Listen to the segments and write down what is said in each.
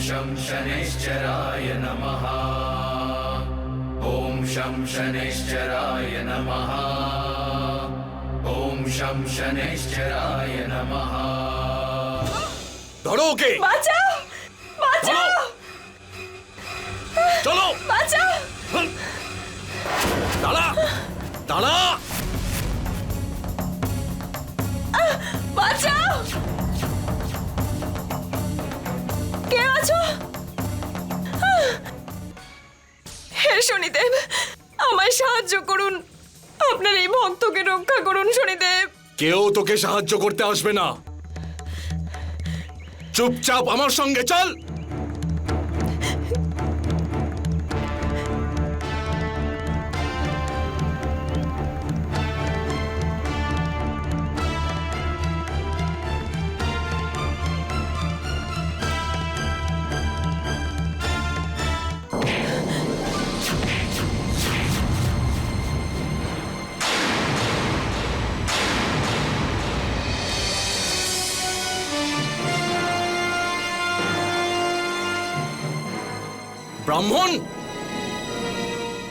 शं शनैश्चराय नमः। ॐ शं शनैश्चराय नमः। ॐ शं शनैश्चराय नमः। ধরো ওকে। বাঁচাও, বাঁচাও, চলো বাঁচাও। দাঁড়া দাঁড়া। বাঁচাও, কে আছো? হে শনিদেব, আমায় সাহায্য করুন। আপনার এই ভক্তকে রক্ষা করুন শনিদেব। কেউ তোকে সাহায্য করতে আসবে না। চুপচাপ আমার সঙ্গে চল। ব্রাহ্মণ,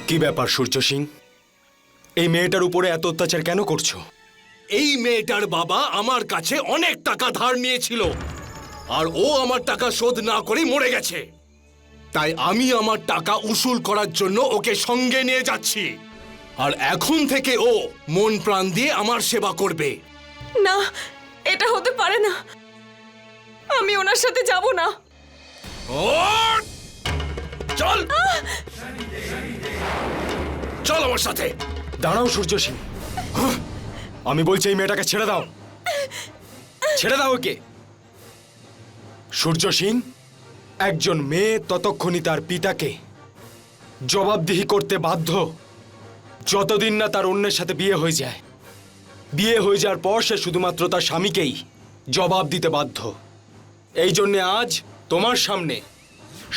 কি ব্যাপার সূর্য সিং? এই মেয়েটার উপরে এত অত্যাচার কেন করছো? এই মেয়েটার বাবা আমার কাছে অনেক টাকা ধার নিয়েছিল, আর ও আমার টাকা শোধ না করে মরে গেছে। তাই আমি আমার টাকা উসুল করার জন্য ওকে সঙ্গে নিয়ে যাচ্ছি। আর এখন থেকে ও মন প্রাণ দিয়ে আমার সেবা করবে। না, এটা হতে পারে না। আমি ওনার সাথে যাব না। ওঠ! চল চল আমার সাথে। দাঁড়াও সূর্য সিং, আমি বলছি এই মেয়েটাকে ছেড়ে দাও। ছেড়ে দাও ওকে। সূর্য সিং, একজন মেয়ে ততক্ষণই তার পিতাকে জবাবদিহি করতে বাধ্য যতদিন না তার অন্যের সাথে বিয়ে হয়ে যায়। বিয়ে হয়ে যাওয়ার পর সে শুধুমাত্র তার স্বামীকেই জবাব দিতে বাধ্য। এই জন্যে আজ তোমার সামনে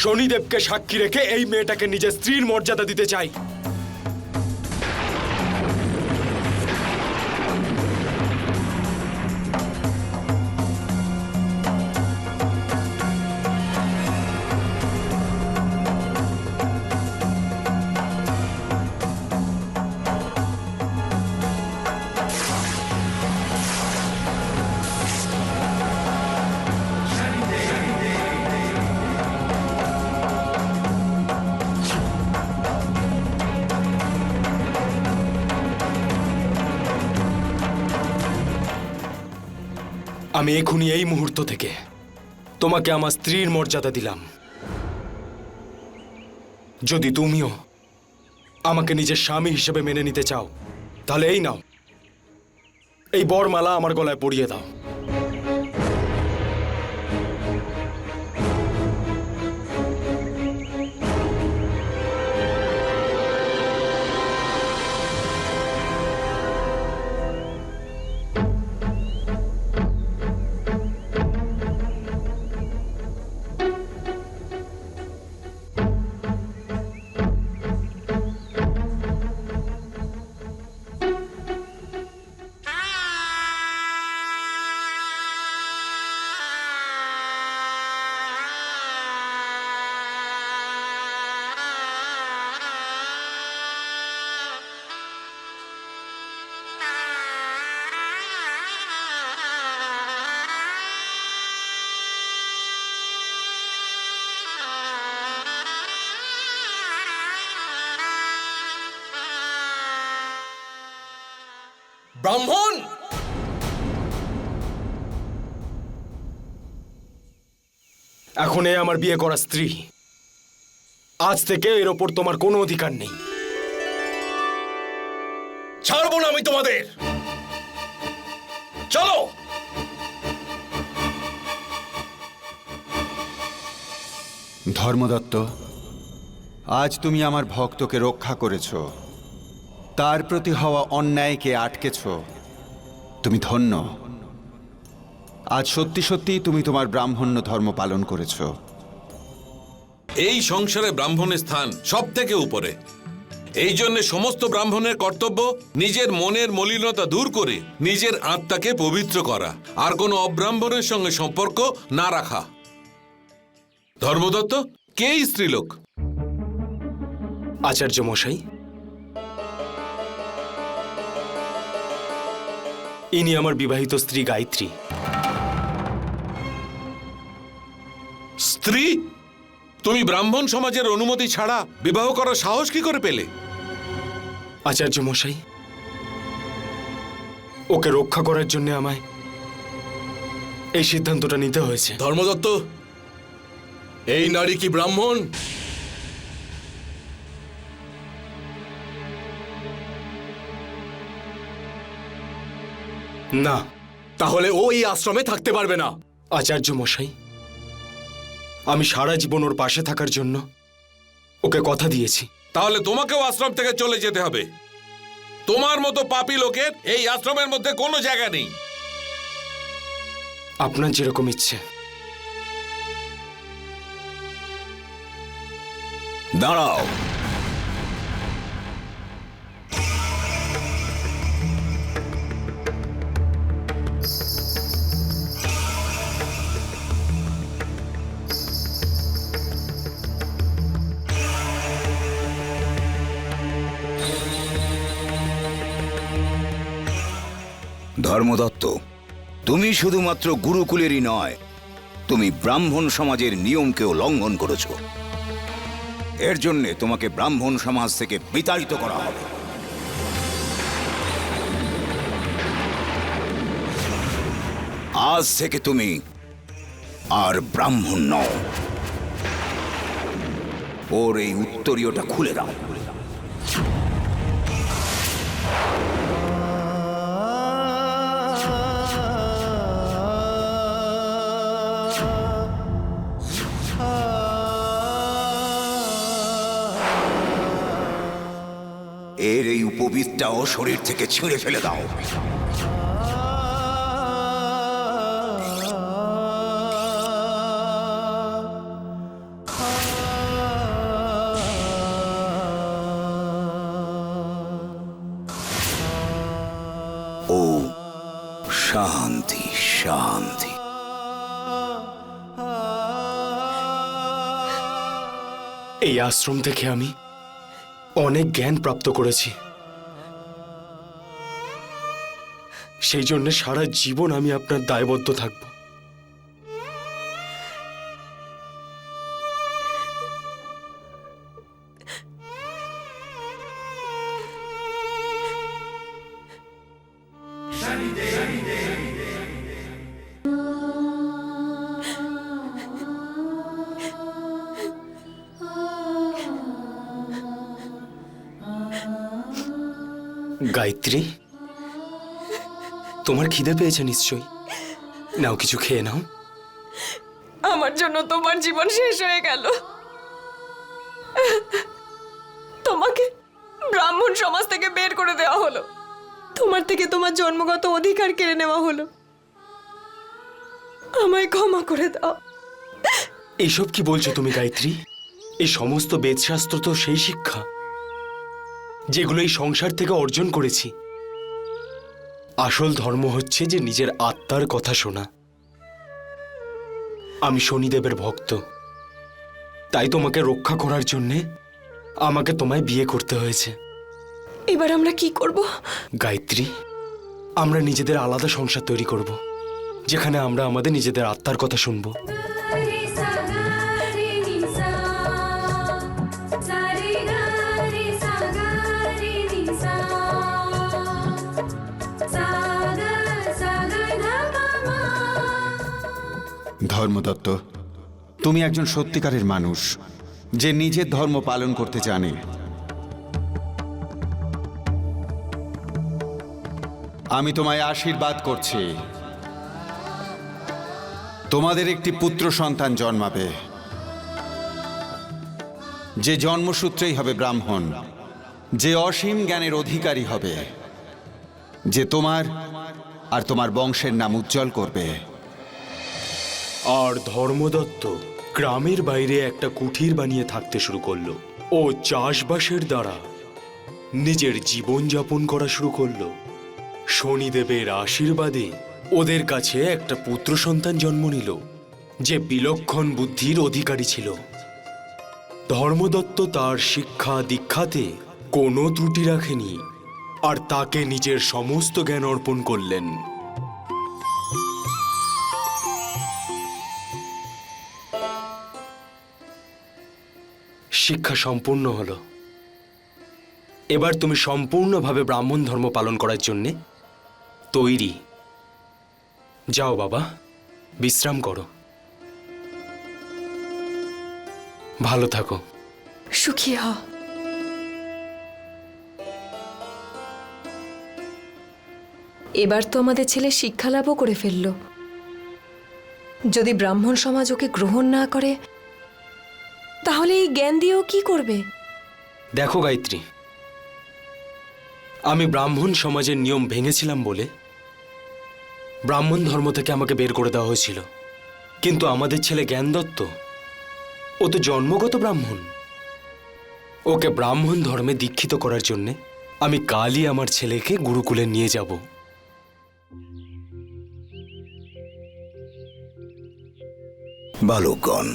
শনিদেবকে সাক্ষী রেখে এই মেয়েটাকে নিজের স্ত্রীর মর্যাদা দিতে চাই। আমি এখনই এই মুহূর্ত থেকে তোমাকে আমার স্ত্রীর মর্যাদা দিলাম। যদি তুমিও আমাকে নিজের স্বামী হিসেবে মেনে নিতে চাও, তাহলে এই নাও, এই বরমালা আমার গলায় পরিয়ে দাও। ব্রাহ্মণ, এখন এ আমার বিয়ে করা স্ত্রী। আজ থেকে এর ওপর তোমার কোনো অধিকার নেই। ছাড়বো না আমি তোমাদের। চলো। ধর্মদত্ত, আজ তুমি আমার ভক্তকে রক্ষা করেছ, তার প্রতি হওয়া অন্যায়কে আটকেছ। তুমি ধন্য। আজ সত্যি সত্যি তুমি তোমার ব্রাহ্মণ্য ধর্ম পালন করেছ। এই সংসারে ব্রাহ্মণের স্থান সব থেকে উপরে। এই জন্য সমস্ত ব্রাহ্মণের কর্তব্য নিজের মনের মলিনতা দূর করে নিজের আত্মাকে পবিত্র করা, আর কোনো অব্রাহ্মণের সঙ্গে সম্পর্ক না রাখা। ধর্মদত্ত, কে এই স্ত্রীলোক? আচার্য মশাই, ইনি আমার বিবাহিত স্ত্রী গায়ত্রী। স্ত্রী? তুমি ব্রাহ্মণ সমাজের অনুমতি ছাড়া বিবাহ করার সাহস কি করে পেলে? আচার্য মশাই, ওকে রক্ষা করার জন্য আমায় এই সিদ্ধান্তটা নিতে হয়েছে। ধর্মদত্ত, এই নারী কি ব্রাহ্মণ? না। তাহলে ও এই আশ্রমে থাকতে পারবে না। আচার্য মশাই, আমি সারা জীবন ওর পাশে থাকার জন্য ওকে কথা দিয়েছি। তাহলে তোমাকেও আশ্রম থেকে চলে যেতে হবে। তোমার মতো পাপী লোকের এই আশ্রমের মধ্যে কোনো জায়গা নেই। আপনার যেরকম ইচ্ছে। দাঁড়াও। ধর্মদত্ত, তুমি শুধুমাত্র গুরুকুলেরই নয়, তুমি ব্রাহ্মণ সমাজের নিয়মকেও লঙ্ঘন করেছ। এর জন্যে তোমাকে ব্রাহ্মণ সমাজ থেকে বিতাড়িত করা হবে। আজ থেকে তুমি আর ব্রাহ্মণ নও। ওর এই উত্তরীয়টা খুলে দাও। এর এই উপবিদটাও শরীর থেকে ছিঁড়ে ফেলে দাও। ও শান্তি শান্তি। এই আশ্রম থেকে আমি অনেক জ্ঞান প্রাপ্ত করেছি। সেই জন্য সারা জীবন আমি আপনার দায়বদ্ধ থাকব। গায়ত্রী, তোমার খিদে পেয়েছে নিশ্চয়ই। নাও, কিছু খেয়ে নাও। আমার জন্য তোমার জীবন শেষ হয়ে গেল। তোমাকে ব্রাহ্মণ সমাজ থেকে বের করে দেওয়া হলো। তোমার থেকে তোমার জন্মগত অধিকার কেড়ে নেওয়া হলো। আমায় ক্ষমা করে দাও। এইসব কি বলছো তুমি গায়ত্রী? এই সমস্ত বেদশাস্ত্র তো সেই শিক্ষা যেগুলো এই সংসার থেকে অর্জন করেছি। আসল ধর্ম হচ্ছে যে নিজের আত্মার কথা শোনা। আমি শনিদেবের ভক্ত, তাই তোমাকে রক্ষা করার জন্যে আমাকে তোমায় বিয়ে করতে হয়েছে। এবার আমরা কি করব? গায়ত্রী, আমরা নিজেদের আলাদা সংসার তৈরি করব, যেখানে আমরা আমাদের নিজেদের আত্মার কথা শুনবো। ধর্মদত্ত, তুমি একজন সত্যিকারের মানুষ যে নিজের ধর্ম পালন করতে জানে। আমি তোমায় আশীর্বাদ করছি। তোমাদের একটি পুত্র সন্তান জন্মাবে, যে জন্মসূত্রেই হবে ব্রাহ্মণ, যে অসীম জ্ঞানের অধিকারী হবে, যে তোমার আর তোমার বংশের নাম উজ্জ্বল করবে। আর ধর্মদত্ত গ্রামের বাইরে একটা কুঠির বানিয়ে থাকতে শুরু করলো। ও চাষবাসের দ্বারা নিজের জীবন যাপন করা শুরু করলো। শনিদেবের আশীর্বাদে ওদের কাছে একটা পুত্র সন্তান জন্ম নিল। যে বিলক্ষণ বুদ্ধির অধিকারী ছিল। ধর্মদত্ত তার শিক্ষা দীক্ষাতে কোনো ত্রুটি রাখেনি আর তাকে নিজের সমস্ত জ্ঞান অর্পণ করলেন। শিক্ষা সম্পূর্ণ হলো। এবার তুমি সম্পূর্ণভাবে ব্রাহ্মণ ধর্ম পালন করার জন্যে তৈরি। যাও বাবা, বিশ্রাম করো। ভালো থাকো। সুখী হ। এবার তো আমাদের ছেলে শিক্ষা লাভও করে ফেলল। যদি ব্রাহ্মণ সমাজ ওকে গ্রহণ না করে তাহলে এই জ্ঞান দিয়েও কি করবে? দেখো গায়ত্রী, আমি ব্রাহ্মণ সমাজের নিয়ম ভেঙেছিলাম বলে ব্রাহ্মণ ধর্ম থেকে আমাকে বের করে দেওয়া হয়েছিল। কিন্তু আমাদের ছেলে জ্ঞানদত্ত, ও তো জন্মগত ব্রাহ্মণ। ওকে ব্রাহ্মণ ধর্মে দীক্ষিত করার জন্য আমি কালই আমার ছেলেকে গুরুকুলে নিয়ে যাব। বালকগণ,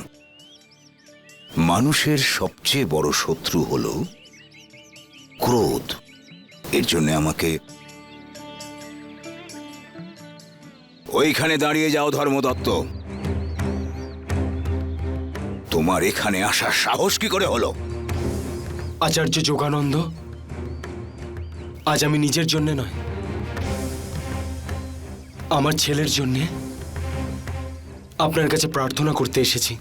মানুষের সবচেয়ে বড় শত্রু হল ক্রোধ। এর জন্য আমাকে ওইখানে দাঁড়িয়ে যাও ধর্মদত্ত। তোমার এখানে আসার সাহস কি করে হলো? আচার্য যোগানন্দ, আজ আমি নিজের জন্য নয়, আমার ছেলের জন্যে আপনার কাছে প্রার্থনা করতে এসেছি।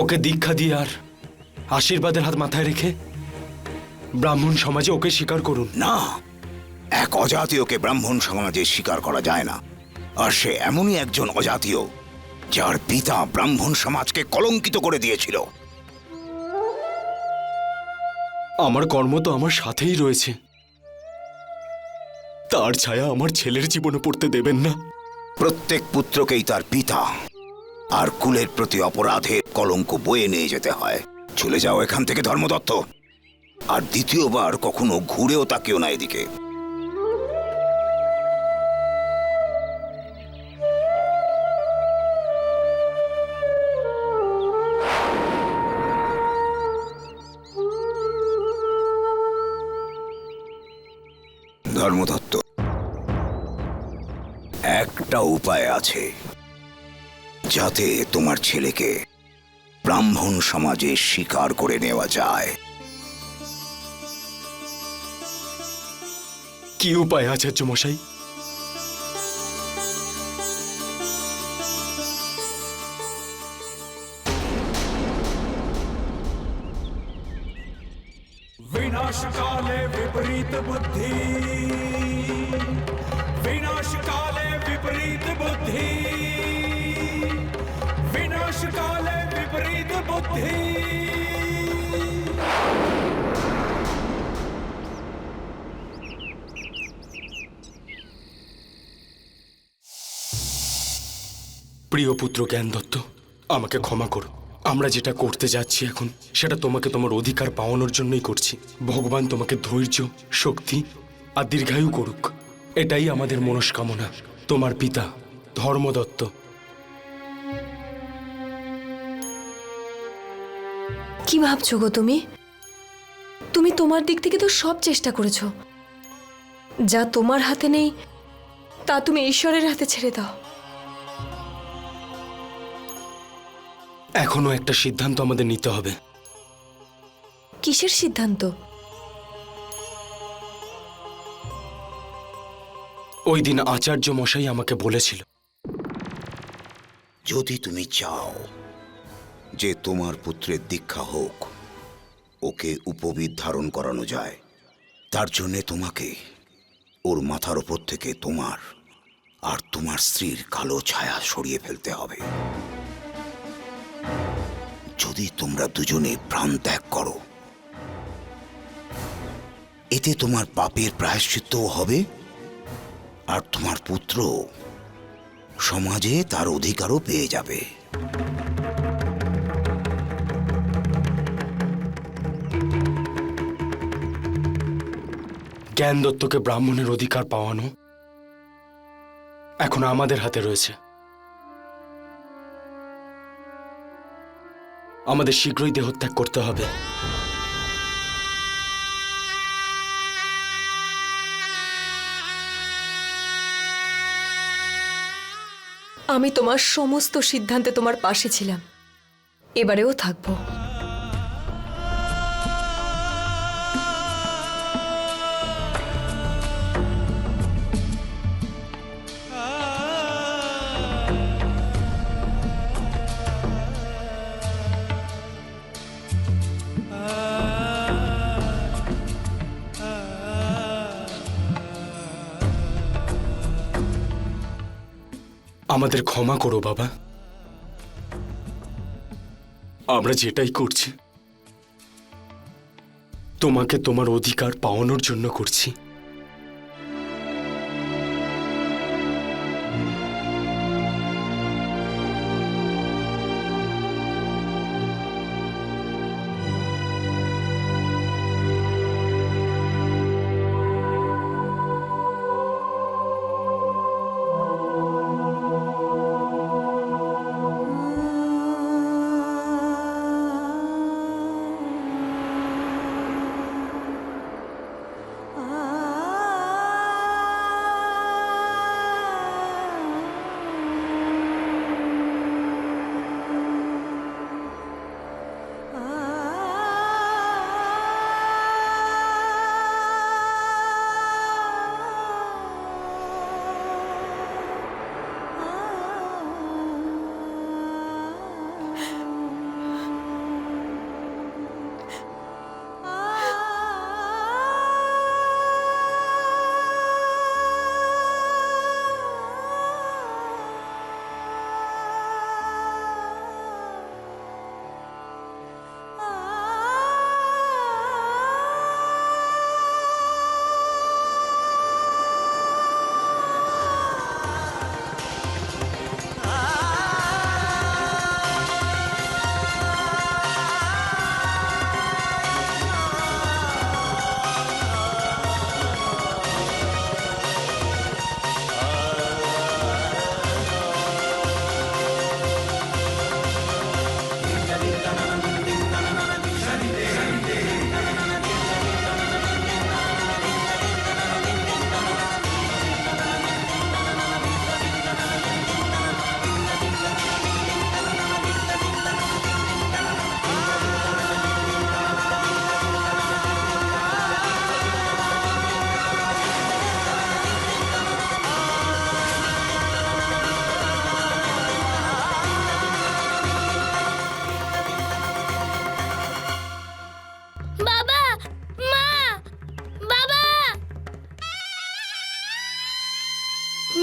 ওকে দীক্ষা দিয়ে আর আশীর্বাদের হাত মাথায় রেখে ব্রাহ্মণ সমাজে ওকে স্বীকার করুন। না, এক অজাতীয়কে ব্রাহ্মণ সমাজে স্বীকার করা যায় না। আর সে এমনই একজন অজাতীয় যার পিতা ব্রাহ্মণ সমাজকে কলঙ্কিত করে দিয়েছিল। আমার কর্ম তো আমার সাথেই রয়েছে, তার ছায়া আমার ছেলের জীবনে পড়তে দেবেন না। প্রত্যেক পুত্রকেই তার পিতা আর কুলের প্রতি অপরাধের কলঙ্ক বয়ে নিয়ে যেতে হয়। চলে যাও এখান থেকে ধর্মদত্ত, আর দ্বিতীয়বার কখনো ঘুরেও তাকিও না এদিকে। ধর্মদত্ত, একটা উপায় আছে যাতে তোমার ছেলেকে ব্রাহ্মণ সমাজে স্বীকার করে নেওয়া যায়। কি উপায় আচার্য মশাই? विनाशकाले विपरीत बुद्धि, विनाशकाले विपरीत बुद्धि, विनाशकाले विपरीत बुद्धि। প্রিয় পুত্র জ্ঞানদত্ত, আমাকে ক্ষমা করো। আমরা যেটা করতে যাচ্ছি এখন সেটা তোমাকে তোমার অধিকার পাওয়ানোর জন্যই করছি। ভগবান তোমাকে ধৈর্য, শক্তি আর দীর্ঘায়ু করুক, এটাই আমাদের মনস্কামনা। তোমার পিতা ধর্মদত্ত। কি ভাবছো গো তুমি? তুমি তোমার দিক থেকে তো সব চেষ্টা করেছো। যা তোমার হাতে নেই তা তুমি ঈশ্বরের হাতে ছেড়ে দাও। এখনো একটা সিদ্ধান্ত আমাদের নিতে হবে। কিসের সিদ্ধান্ত? ওই দিন আচার্য মশাই আমাকে বলেছিল, যদি তুমি চাও যে তোমার পুত্রের দীক্ষা হোক, ওকে উপবিদ ধারণ করানো যায়, তার জন্যে তোমাকে ওর মাথার ওপর থেকে তোমার আর তোমার স্ত্রীর কালো ছায়া সরিয়ে ফেলতে হবে। যদি তোমরা দুজনে প্রাণ ত্যাগ করো, এতে তোমার পাপের প্রায়শ্চিত্তও হবে আর তোমার পুত্র সমাজে তার অধিকারও পেয়ে যাবে। জ্ঞানদত্তকে ব্রাহ্মণের অধিকার পাওয়ানো এখন আমাদের হাতে রয়েছে। আমাদের শীঘ্রই দেহত্যাগ করতে হবে। আমি তোমার সমস্ত সিদ্ধান্তে তোমার পাশে ছিলাম, এবারেও থাকবো। আমাদের ক্ষমা করো বাবা, আমরা যেটাই করছি তোমাকে তোমার অধিকার পাওয়ানোর জন্য করছি।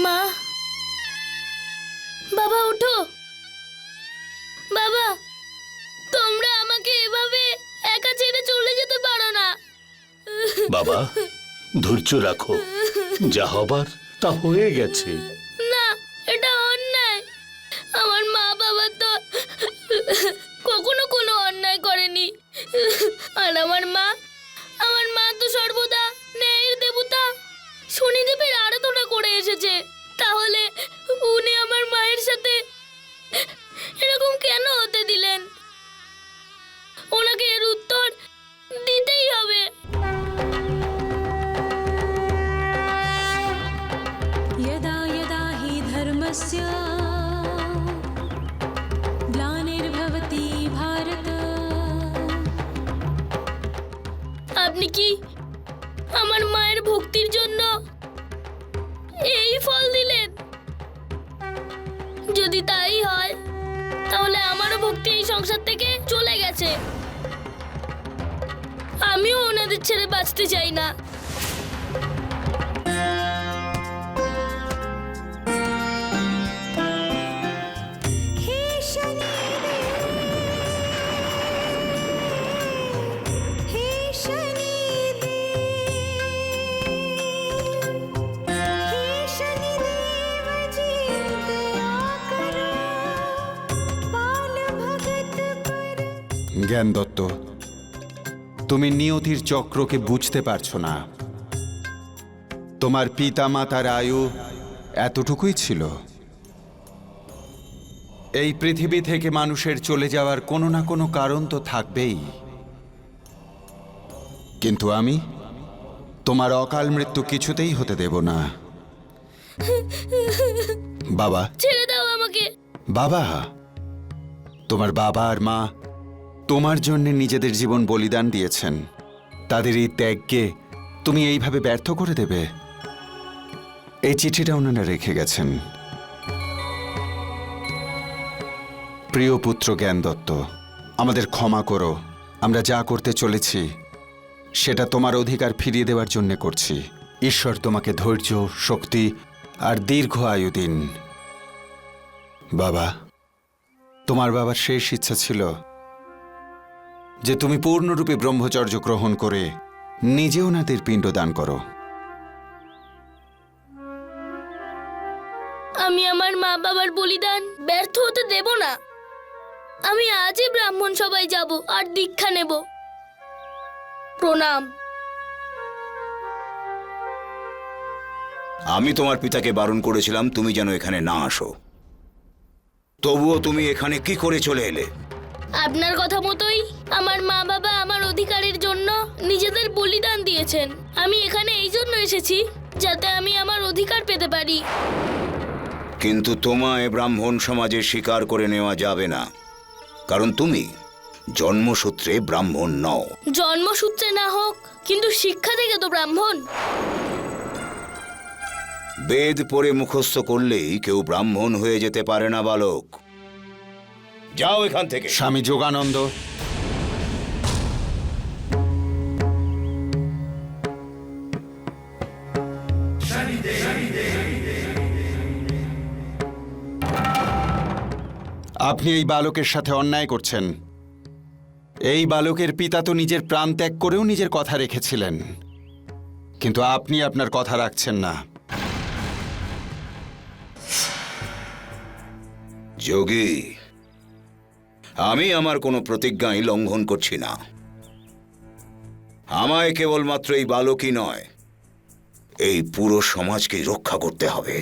মা, বাবা ওঠো। বাবা, তোমরা আমাকে এভাবে একা ছেড়ে চলে যেতে পারো না। বাবা, ধৈর্য রাখো, যা হবার তা হয়ে গেছে। না, এটা অন্যায়। আমার মা বাবা তো কখনো কোনো অন্যায় করেনি। আর আমার মা তো সর্বদা ন্যায়ের দেবতা, শনিদেবের আরাধনা করে এসেছে। তাহলে উনি আমার মায়ের সাথে এরকম কেন হতে দিলেন? ওনাকে এর উত্তর দিতেই হবে। यदा यदा हि धर्मस्य ग्लानिर्भवति भारत। আপনি কি আমার মায়ের ভক্তির জন্য এই ফল দিলেন? যদি তাই হয় তাহলে আমারও ভক্তি এই সংসার থেকে চলে গেছে। আমিও ওনাদের ছেড়ে বাঁচতে চাই না। हे शनिदेव, हे शनिदेव, हे शनिदेव जी दया करो, बाल भगत पर। জ্ঞান দত্ত, তুমি নিয়তির চক্রকে বুঝতে পারছো না। তোমার পিতা মাতার আয়ু এতটুকুই ছিল। এই পৃথিবী থেকে মানুষের চলে যাওয়ার কোনো না কোনো কারণ তো থাকবেই, কিন্তু আমি তোমার অকাল মৃত্যু কিছুতেই হতে দেব না। বাবা, ছেড়ে দাও আমাকে। বাবা, তোমার বাবা আর মা তোমার জন্য নিজেদের জীবন বলিদান দিয়েছেন। তাদের এই ত্যাগকে তুমি এইভাবে ব্যর্থ করে দেবে? এই চিঠিটা ওনারা রেখে গেছেন। প্রিয় পুত্র জ্ঞান দত্ত, আমাদের ক্ষমা করো। আমরা যা করতে চলেছি সেটা তোমার অধিকার ফিরিয়ে দেওয়ার জন্য করছি। ঈশ্বর তোমাকে ধৈর্য, শক্তি আর দীর্ঘ আয়ু দিন। বাবা, তোমার বাবার শেষ ইচ্ছা ছিল যে তুমি পূর্ণরূপে ব্রহ্মচর্য গ্রহণ করে নিজে ওনাদের পিণ্ড দান করো। আমি আমার মা বাবার বলিদান ব্যর্থ হতে দেব না। আমি আজই ব্রাহ্মণ সভায় যাব আর দীক্ষা নেব। প্রণাম। আমি তোমার পিতাকে বারণ করেছিলাম তুমি যেন এখানে না আসো, তবুও তুমি এখানে কি করে চলে এলে? আপনার কথা মতোই আমার মা বাবা আমার অধিকারের জন্য নিজেদের বলিদান দিয়েছেন। আমি এখানে এই জন্য এসেছি যাতে আমি আমার অধিকার পেতে পারি। কিন্তু তোমায় ব্রাহ্মণ সমাজে স্বীকার করে নেওয়া যাবে না, কারণ তুমি জন্মসূত্রে ব্রাহ্মণ নও। জন্মসূত্রে না হোক, কিন্তু শিক্ষা থেকে তো ব্রাহ্মণ। বেদ পড়ে মুখস্থ করলেই কেউ ব্রাহ্মণ হয়ে যেতে পারে না বালক। যাও এখান থেকে। স্বামী যোগানন্দ, আপনি এই বালকের সাথে অন্যায় করছেন। এই বালকের পিতা তো নিজের প্রাণ ত্যাগ করেও নিজের কথা রেখেছিলেন, কিন্তু আপনি আপনার কথা রাখছেন না। যোগী, আমি আমার কোনো প্রতিজ্ঞাই লঙ্ঘন করছি না। আমায় কেবলমাত্র এই বালকই নয়, এই পুরো সমাজকে রক্ষা করতে হবে।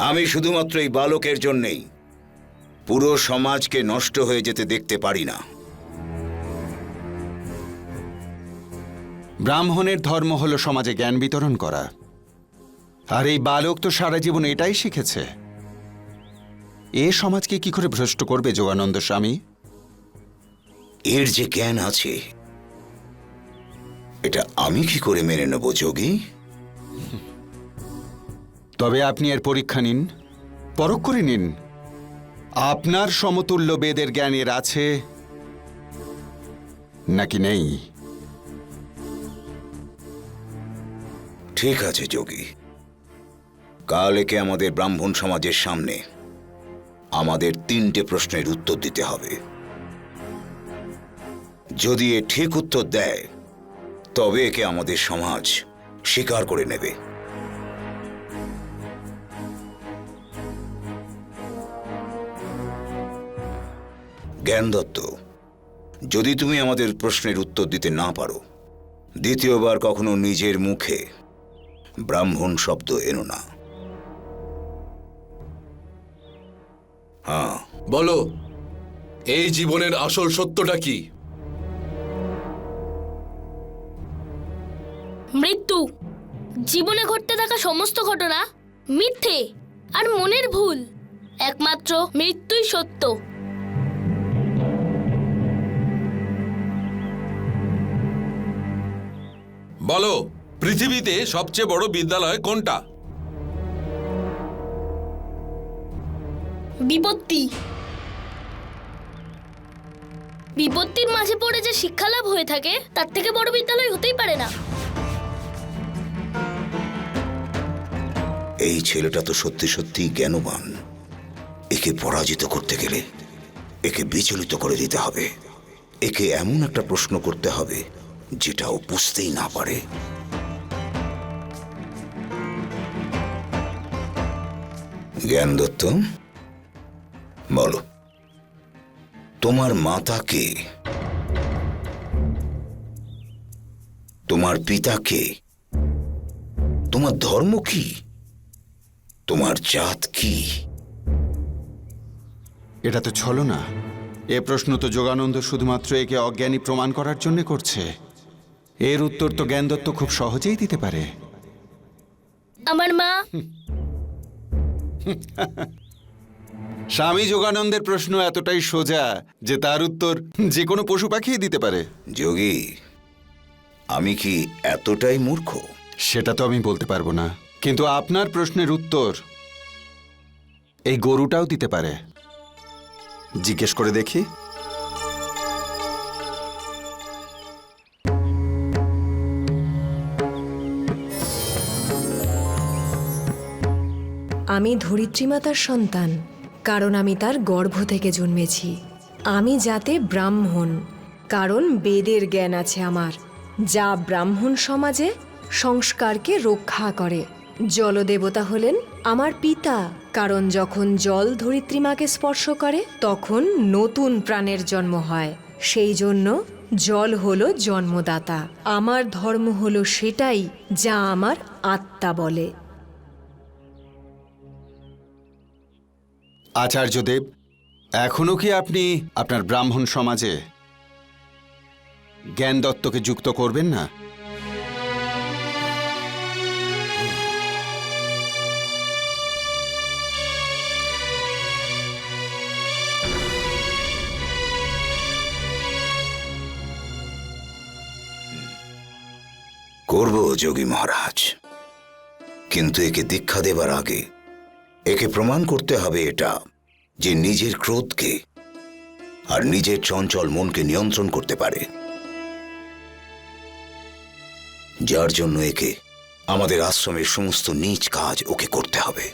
আমি শুধুমাত্র এই বালকের জন্যেই পুরো সমাজকে নষ্ট হয়ে যেতে দেখতে পারি না। ব্রাহ্মণের ধর্ম হলো সমাজে জ্ঞান বিতরণ করা, আর এই বালক তো সারা জীবন এটাই শিখেছে। এ সমাজকে কি করে ভ্রষ্ট করবে যোগানন্দ স্বামী? এর যে জ্ঞান আছে এটা আমি কি করে মেনে নেব যোগী? তবে আপনি এর পরীক্ষা নিন, পরখ করে নিন। আপনার সমতুল্য বেদের জ্ঞানের আছে নাকি নেই? ঠিক আছে যোগী, কাল একে আমাদের ব্রাহ্মণ সমাজের সামনে আমাদের 3টে প্রশ্নের উত্তর দিতে হবে। যদি এ ঠিক উত্তর দেয় তবে একে আমাদের সমাজ স্বীকার করে নেবে। জ্ঞান দত্ত, যদি তুমি আমাদের প্রশ্নের উত্তর দিতে না পারো, দ্বিতীয়বার কখনো নিজের মুখে ব্রাহ্মণ শব্দ এনো না। হ্যাঁ, বলো, এই জীবনের আসল সত্যটা কি? মৃত্যু। জীবনে ঘটতে থাকা সমস্ত ঘটনা মিথ্যে আর মনের ভুল। একমাত্র মৃত্যুই সত্য। বলো, পৃথিবীতে সবচেয়ে বড় বিদ্যালয় কোনটা? বিপত্তি। বিপত্তির মাঝে পড়ে যে শিক্ষা লাভ হয়ে থাকে তার থেকে বড় বিদ্যালয় হতেই পারে না। এই ছেলেটা তো সত্যি সত্যি জ্ঞানবান। একে পরাজিত করতে গেলে একে বিচলিত করে দিতে হবে। একে এমন একটা প্রশ্ন করতে হবে যেটা ও বুঝতেই না পারে। জ্ঞান দত্ত, বলো, তোমার মাতা কে? তোমার পিতা কে? তোমার ধর্ম কি? তোমার জাত কি? এটা তো ছলনা। এ প্রশ্ন তো যোগানন্দ শুধুমাত্র একে অজ্ঞানী প্রমাণ করার জন্য করছে। এর উত্তর তো জ্ঞানদত্ত খুব সহজেই দিতে পারে। আমার মা। স্বামী যোগানন্দের প্রশ্ন এতটাই সোজা যে তার উত্তর যে কোনো পশু পাখিই দিতে পারে। যোগী, আমি কি এতটাই মূর্খ? সেটা তো আমি বলতে পারবো না, কিন্তু আপনার প্রশ্নের উত্তর এই গরুটাও দিতে পারে। জিজ্ঞেস করে দেখি। আমি ধরিত্রী মাতার সন্তান, কারণ আমি তার গর্ভ থেকে জন্মেছি। আমি জাতে ব্রাহ্মণ, কারণ বেদের জ্ঞান আছে আমার, যা ব্রাহ্মণ সমাজে সংস্কারকে রক্ষা করে। জলদেবতা হলেন আমার পিতা, কারণ যখন জল ধরিত্রী মাকে স্পর্শ করে তখন নতুন প্রাণের জন্ম হয়। সেই জন্য জল হলো জন্মদাতা। আমার ধর্ম হলো সেটাই যা আমার আত্মা বলে। আচার্যদেব, এখনো কি আপনি আপনার ব্রাহ্মণ সমাজে জ্ঞানদত্তকে যুক্ত করবেন না? করব যোগী মহারাজ, কিন্তু একে দীক্ষা দেবার আগে একে প্রমাণ করতে হবে এটা যে নিজের ক্রোধকে আর নিজের চঞ্চল মনকে নিয়ন্ত্রণ করতে পারে, যার জন্য একে আমাদের আশ্রমের সমস্ত নীচ কাজ ওকে করতে হবে।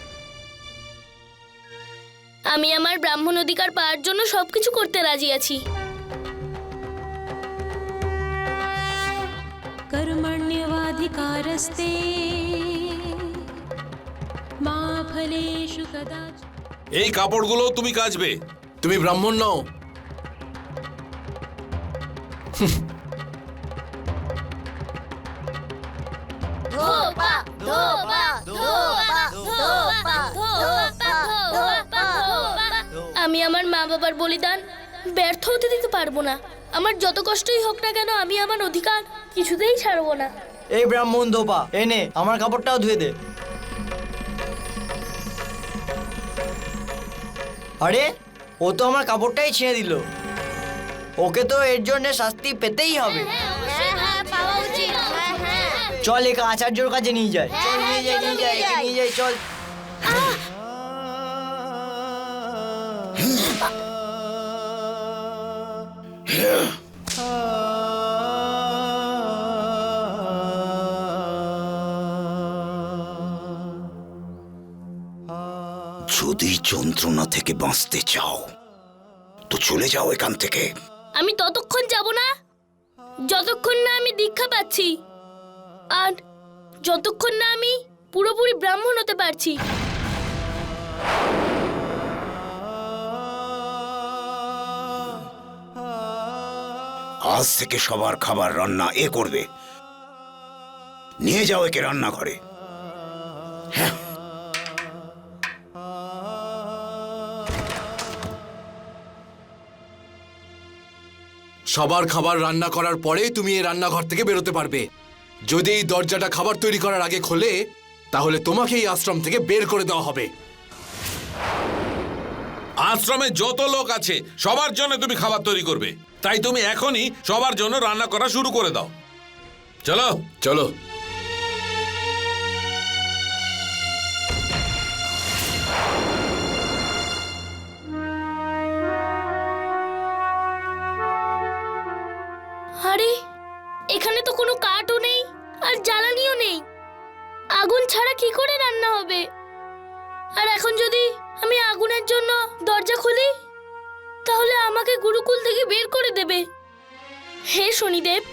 আমি আমার ব্রাহ্মণ অধিকার পাওয়ার জন্য সবকিছু করতে রাজি আছি। कर्मण्यवाधिकारस्ते मा फलेषु कदाचित्। এই কাপড়গুলো তুমি কাচবে। তুমি ব্রাহ্মণ নও। আমি আমার মা বাবার বলিদান ব্যর্থ হতে দিতে পারবো না। আমার যত কষ্টই হোক না কেন আমি আমার অধিকার কিছুতেই ছাড়বো না। এই ব্রাহ্মণ ধোপা, এনে আমার কাপড়টাও ধুয়ে দে। আরে, ও তো আমার কাপড়টাই ছিঁড়ে দিল। ওকে তো এর জন্য শাস্তি পেতেই হবে। চল একে আচার্যর কাছে নিয়ে যায়। চল নিয়ে যাই, নিয়ে যাই, একে নিয়ে যাই, চল। যদি যন্ত্রণা থেকে বাঁচতে চাও তো চলে যাও এখান থেকে। আমি ততক্ষণ যাব না যতক্ষণ না আমি দীক্ষা পাচ্ছি, আর যতক্ষণ না আমি পুরোপুরি ব্রাহ্মণ হতে পারছি। আজ থেকে সবার খাবার রান্না এ করবে। নিয়ে যাও একে রান্নাঘরে। হ্যাঁ, সবার খাবার রান্না করার পরে তুমি এই রান্নাঘর থেকে বেরোতে পারবে। যদি এই দরজাটা খাবার তৈরি করার আগে খোলে তাহলে তোমাকে এই আশ্রম থেকে বের করে দেওয়া হবে। আশ্রমে যত লোক আছে সবার জন্য তুমি খাবার তৈরি করবে, তাই তুমি এখনই সবার জন্য রান্না করা শুরু করে দাও। চলো চলো। আরে, এখানে তো কোনো কাঠও নেই আর জ্বালানিও নেই। আগুন ছাড়া কি করে রান্না হবে? আর এখন যদি আমি আগুনের জন্য দরজা খুলি তাহলে আমাকে গুরুকুল থেকে বের করে দেবে। হে শনিদেব,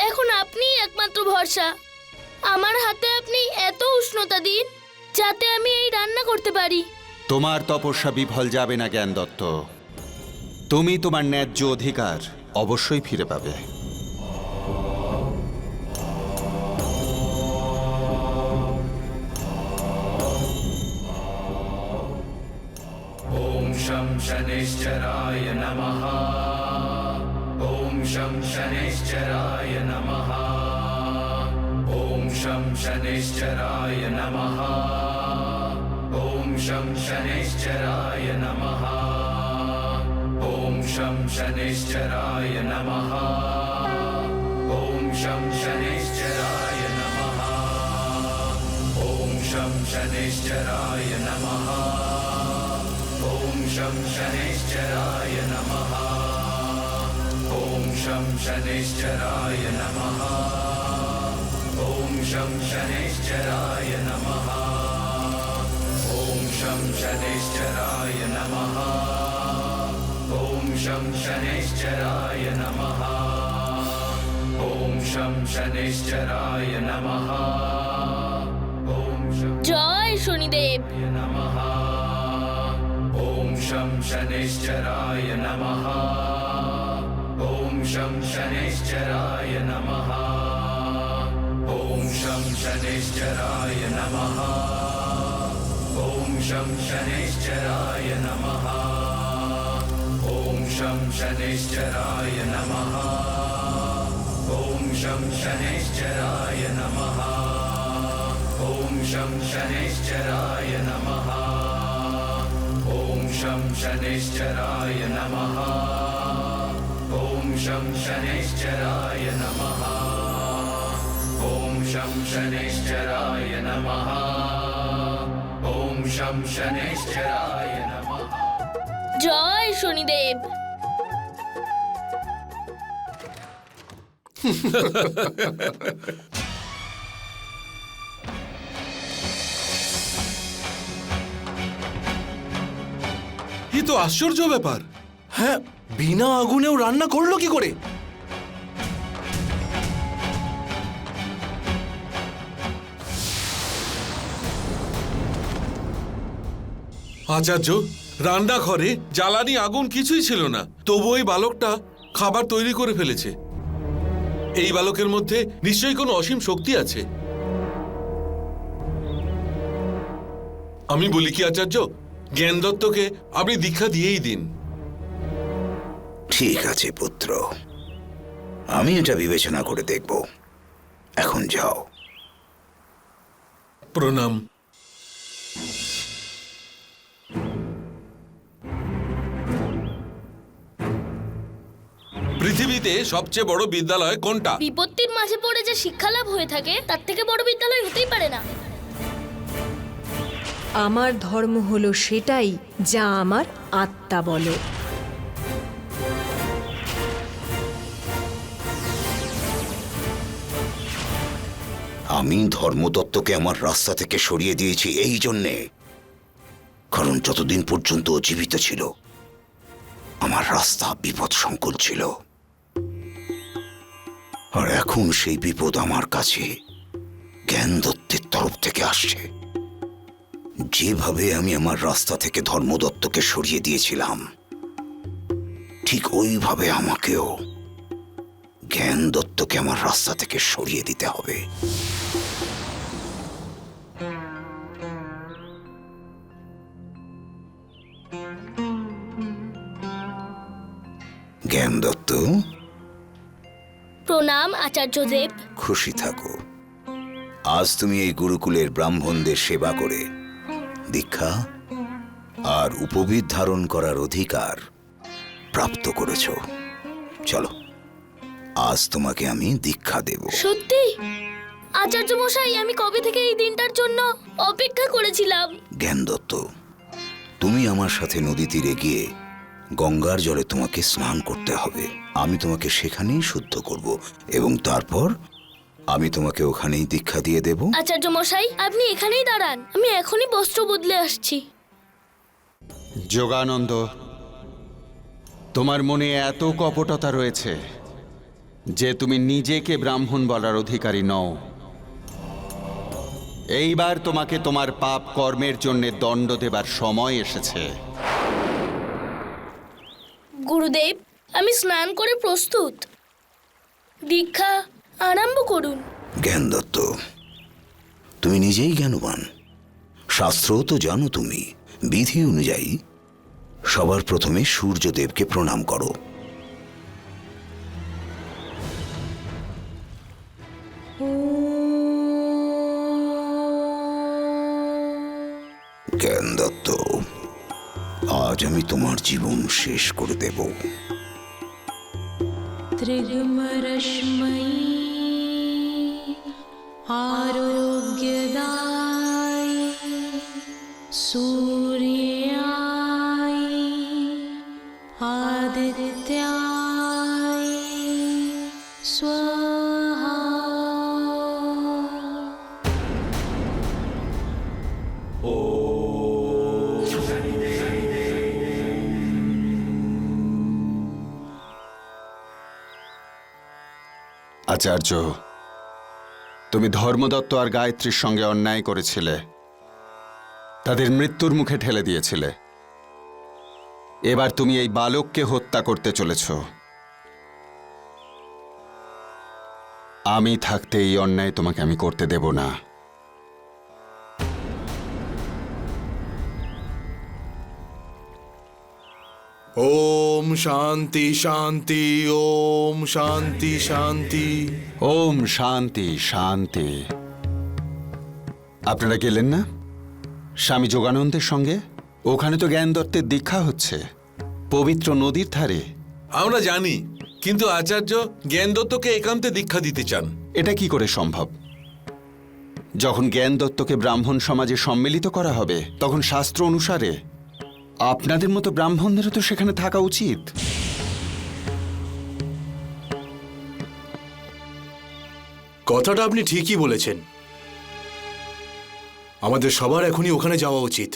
এখন আপনিই একমাত্র ভরসা। আমার হাতে আপনি এত উষ্ণতা দিন যাতে আমি এই রান্না করতে পারি। তোমার তপস্যা বিফল যাবে না জ্ঞানদত্ত। তুমি তোমার ন্যায্য অধিকার অবশ্যই ফিরে পাবে। शं शनैश्चराय नमः ॐ शं शनैश्चराय नमः ॐ शं शनैश्चराय नमः ॐ शं शनैश्चराय नमः ॐ शं शनैश्चराय नमः ॐ शं शनैश्चराय नमः ॐ शं शनैश्चराय नमः ॐ शं शनैश्चराय नमः ॐ शं शनैश्चराय नमः ॐ शं शनैश्चराय नमः ॐ शं शनैश्चराय नमः ॐ शं शनैश्चराय नमः ॐ शं शनैश्चराय नमः ॐ शं জয় শনিদেব। नमः ॐ शं शनैश्चराय नमः ॐ शं शनैश्चराय नमः ॐ शं शनैश्चराय नमः ॐ शं शनैश्चराय नमः ॐ शं शनैश्चराय नमः ॐ शं शनैश्चराय नमः ॐ शं शनैश्चराय नमः ॐ शं शनैश्चराय नमः ॐ शं शनैश्चराय नमः ॐ शं शनैश्चराय नमः ॐ शं शनैश्चराय नमः জয় শনিদেব। এ তো আশ্চর্য ব্যাপার। হ্যাঁ, বিনা আগুনেও রান্না করলো কি করে? আচার্য, রান্নাঘরে জ্বালানি আগুন কিছুই ছিল না, তবু ওই বালকটা খাবার তৈরি করে ফেলেছে। এই বালকের মধ্যে নিশ্চয়ই কোনো অসীম শক্তি আছে। আমি বলি কি আচার্য, জ্ঞান দত্তকে আপনি দীক্ষা দিয়েই দিন। ঠিক আছে পুত্র, আমি এটা বিবেচনা করে দেখব। এখন যাও। প্রণাম। পৃথিবীতে সবচেয়ে বড় বিদ্যালয় কোনটা? বিপত্তির মাঝে পড়ে যে শিক্ষা লাভ হয়ে থাকে তার থেকে বড় বিদ্যালয় হতেই পারে না। আমার ধর্ম হলো সেটাই যা আমার আত্মা বলে। আমি ধর্মদত্তকে আমার রাস্তা থেকে সরিয়ে দিয়েছি এই জন্যে, কারণ যতদিন পর্যন্ত ও জীবিত ছিল আমার রাস্তা বিপদসংকুল ছিল। আর এখন সেই বিপদ আমার কাছে জ্ঞান দত্তের তরফ থেকে আসছে। যেভাবে আমি আমার রাস্তা থেকে ধর্মদত্তকে সরিয়ে দিয়েছিলাম, ঠিক ওইভাবে আমাকেও জ্ঞান দত্তকে আমার রাস্তা থেকে সরিয়ে দিতে হবে। জ্ঞান দত্ত, প্রণাম আচার্যদেব। খুশি থাকো। আজ তুমি এই গুরুকুলের ব্রাহ্মণদের সেবা করে দীক্ষা আর উপবিদ ধারণ করার অধিকার প্রাপ্ত করেছ। চলো, আজ তোমাকে আমি দীক্ষা দেব। সত্যি আচার্য মশাই, আমি কবে থেকে এই দিনটার জন্য অপেক্ষা করেছিলাম। জ্ঞান দত্ত, তুমি আমার সাথে নদী তীরে গিয়ে গঙ্গার জলে তোমাকে স্নান করতে হবে। আমি তোমাকে সেখানেই শুদ্ধ করব এবং তারপর আমি তোমাকে ওখানেই দীক্ষা দিয়ে দেব। আচার্য মশাই, আপনি এখানেই দাঁড়ান, আমি এখনই বস্ত্র বদলে আসছি। যোগানন্দ, তোমার মনে এত কপটতা রয়েছে যে তুমি নিজেকে ব্রাহ্মণ বলার অধিকারী নও। এইবার তোমাকে তোমার পাপ কর্মের জন্য দণ্ড দেবার সময় এসেছে। গুরুদেব, আমি স্নান করে প্রস্তুত, দীক্ষা আরম্ভ করুন। জ্ঞান দত্ত, তুমি নিজেই জ্ঞানবান, শাস্ত্রও তো জানো তুমি। বিধি অনুযায়ী সবার প্রথমে সূর্যদেবকে প্রণাম করো। জ্ঞান দত্ত, আজ আমি তোমার জীবন শেষ করে দেব। त्रिगुमरश्मयी आरोग्यदाय सूर्याय आदित्याय स्वाहा। আচার্য, তুমি ধর্মদত্ত আর গায়ত্রীর সঙ্গে অন্যায় করেছিলে, তাদের মৃত্যুর মুখে ঠেলে দিয়েছিলে। এবার তুমি এই বালককে হত্যা করতে চলেছ। আমি থাকতে এই অন্যায় তোমাকে আমি করতে দেব না। ওম শান্তি শান্তি, ওম শান্তি শান্তি। ওম শান্তি শান্তি। আপনারা গেলেন না স্বামী যোগানন্দের সঙ্গে? ওখানে তো জ্ঞান দত্তের দীক্ষা হচ্ছে, পবিত্র নদীর ধারে। আমরা জানি, কিন্তু আচার্য জ্ঞান দত্তকে একান্তে দীক্ষা দিতে চান। এটা কি করে সম্ভব? যখন জ্ঞান দত্তকে ব্রাহ্মণ সমাজে সম্মিলিত করা হবে, তখন শাস্ত্র অনুসারে আপনাদের মতো ব্রাহ্মণদেরও তো সেখানে থাকা উচিত। কথাটা আপনি ঠিকই বলেছেন। আমাদের সবার এখনই ওখানে যাওয়া উচিত।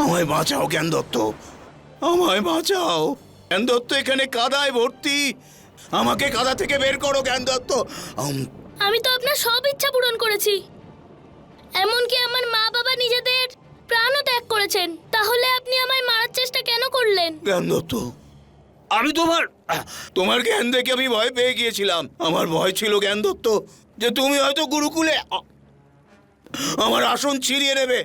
আমায় বাঁচাও জ্ঞান দত্ত, আমায় বাঁচাও। জ্ঞান দত্ত এখানে কাদায় ভর্তি, আমাকে কাদা থেকে বের করো জ্ঞান দত্ত। আমি তো আপনার সব ইচ্ছা পূরণ করেছি, এমনকি আমার মা বাবা নিজেদের প্রাণও ত্যাগ করেছেন। তাহলে আপনি আমায় মারার চেষ্টা কেন করলেন? জ্ঞান দত্ত, আমি তোমার জ্ঞান দেখে আমি ভয় পেয়ে গিয়েছিলাম। আমার ভয় ছিল জ্ঞান দত্ত যে তুমি হয়তো গুরুকুলে আমার আসন ছিনিয়ে নেবে।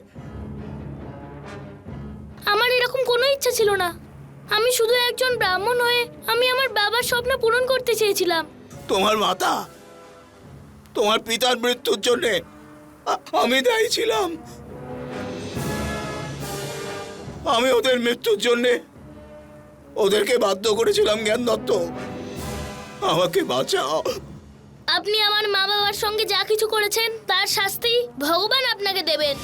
আমার এরকম কোনো ইচ্ছা ছিল না। আমি শুধু একজন ব্রাহ্মণ হয়ে আমি আমার বাবার স্বপ্ন পূরণ করতে চেয়েছিলাম। তোমার মাতা, তোমার পিতার মৃত্যুর জন্য আমি দায়ী ছিলাম। আমি ওদের মৃত্যুর জন্য ওদেরকে বাধ্য করেছিলাম জ্ঞান দত্ত, আমাকে বাঁচাও। আপনি আমার মা বাবার সঙ্গে যা কিছু করেছেন তার শাস্তি ভগবান আপনাকে দেবেন।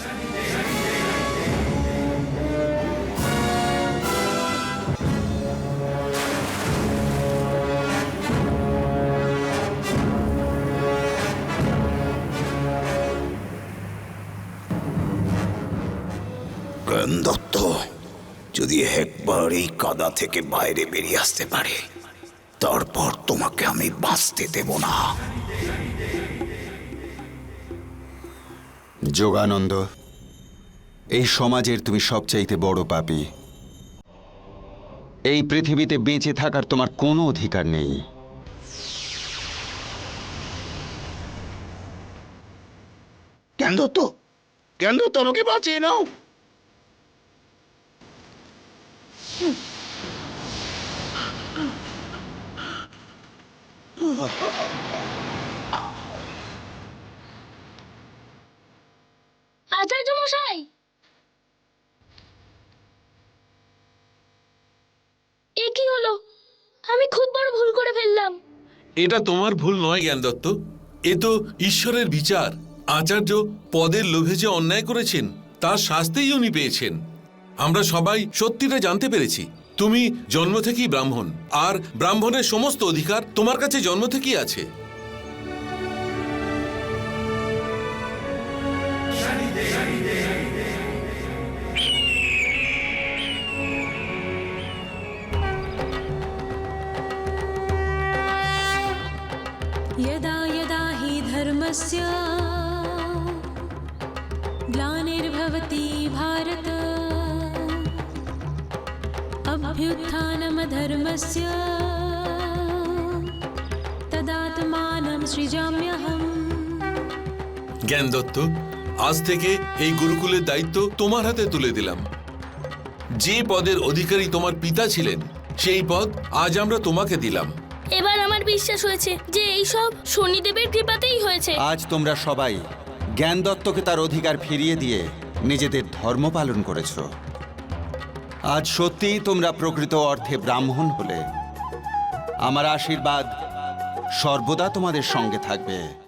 জ্ঞান দত্ত যদি একবার এই কাদা থেকে বাইরে বেরিয়ে আসতে পারে, তারপর তোমাকে আমি বাঁচতে দেব না। যোগানন্দ, এই সমাজের তুমি সবচাইতে বড় পাপী। এই পৃথিবীতে বেঁচে থাকার তোমার কোনো অধিকার নেই। জ্ঞান দত্ত, জ্ঞান দত্ত, আমাকে বাঁচিয়ে নাও। আচার্য মশাই, এ কি হলো? আমি খুব বড় ভুল করে ফেললাম। এটা তোমার ভুল নয় জ্ঞান দত্ত, এ তো ঈশ্বরের বিচার। আচার্য পদের লোভে যে অন্যায় করেছেন তার শাস্তিই উনি পেয়েছেন। আমরা সবাই সত্যিটা জানতে পেরেছি। তুমি জন্ম থেকেই ব্রাহ্মণ, আর ব্রাহ্মণের সমস্ত অধিকার তোমার কাছে জন্ম থেকেই আছে। यदा यदा हि धर्मस्य ग्लानिर्भवति भारत अभ्युत्थानमधर्मस्य तदात्मानं सृजाम्यहम्। জ্ঞান দত্ত, আজ থেকে এই গুরুকুলের দায়িত্ব তোমার হাতে তুলে দিলাম। যে পদের অধিকারী তোমার পিতা ছিলেন সেই পদ আজ আমরা তোমাকে দিলাম। এবার আমার বিশ্বাস হয়েছে যে এই সব শনিদেবের কৃপাতেই হয়েছে। আজ তোমরা সবাই জ্ঞান দত্তকে তার অধিকার ফিরিয়ে দিয়ে নিজেদের ধর্ম পালন করেছ। আজ সত্যিই তোমরা প্রকৃত অর্থে ব্রাহ্মণ হলে। আমার আশীর্বাদ সর্বদা তোমাদের সঙ্গে থাকবে।